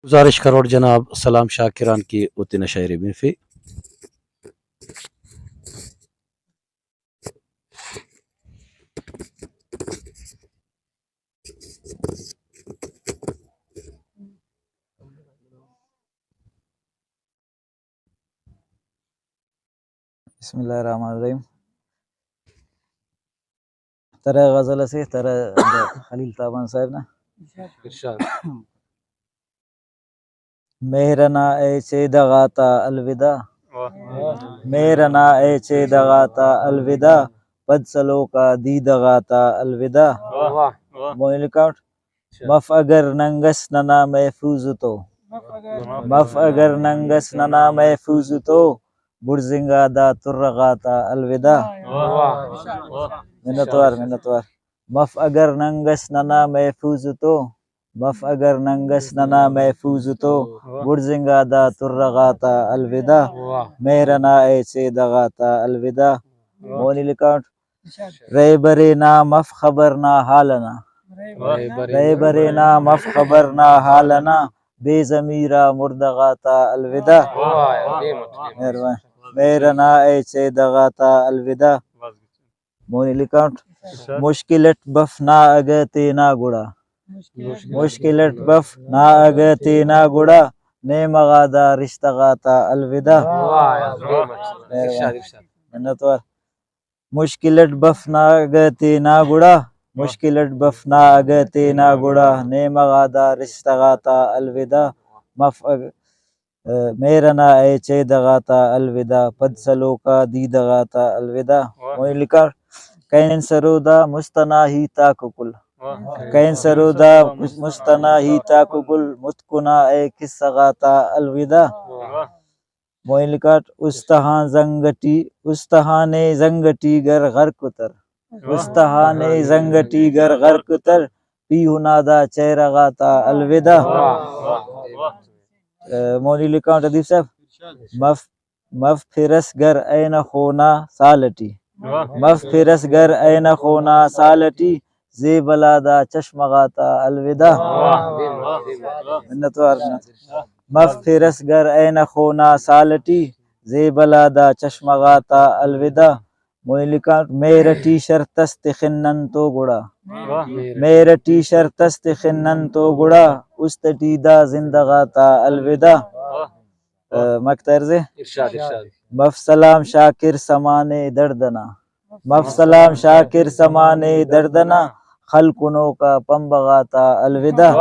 گزارش کروڑ جناب سلام شاکران کی اتنا شاعری منفی بسم اللہ الرحمن الرحیم. ترى غزل سے ترى خلیل تابان صاحب نا میرنا اے چے دغاتا الوداع میرنا اے چے دغاتا الوداع پد سلو کا دی دغاتا الوداع موئل کاؤنٹ مف اگر ننگس ننا محفوظ تو مف اگر ننگس ننا محفوظ تو برزنگا دا ترغاتا الوداع منتوار مف اگر ننگس ننا محفوظ تو مف اگر ننگس ننا محفوظ تو برزنگا دا ترغاتا الوداع میرنا اے چے دغاتا الوداع مونی لکاؤنٹ رے برینا مف خبرنا حالنا رے برینا مف خبرنا حالنا بے ضمیرہ مردغاتا الوداع میرنا اے چے دغاتا الوداع مونی لکاؤنٹ مشکلت بف نا اگتے نا گڑا مشکلت بف نا اگتے نا گڑا نے مغادا رشتغاتا الوداع منتوار مشکلت بف نا اگتے نا گڑا مشکلت بف نا اگتے نا گڑا نے مغادا رشتغاتا الوداع میرنا اے چے دغاتا الوداع پد سلو کا دی دغاتا الوداع موئی لکھا کین سرودا مستناہی تاککل کین سرودا مستناہی تاککل متکنا اے کس سغاتا الوداع موئی لکھا استہان استہانے زنگٹی گر غرق تر استہانے زنگٹی گر غرق تر پی ہنادا چیرغاتا الوداع مونی لکاؤنٹ ادیب صاحب مف پھرس گر این خونا سالٹی مف پھرس گر این خونا سالٹی زی بلادا چشمغاتا الوداع مف پھرس گر این خونا سالٹی زی بلادا چشمغاتا الوداع موئی لکاؤنٹ میرا ٹی شرطست خنن تو گڑا میرا ٹی شرطست خنن تو گڑا استٹی دا زندغاتا الوداع مکتر سے مف سلام شاکر سمانے دردنا مف سلام شاکر سمانے دردنا خلقنوں کا پمبغاتا الوداع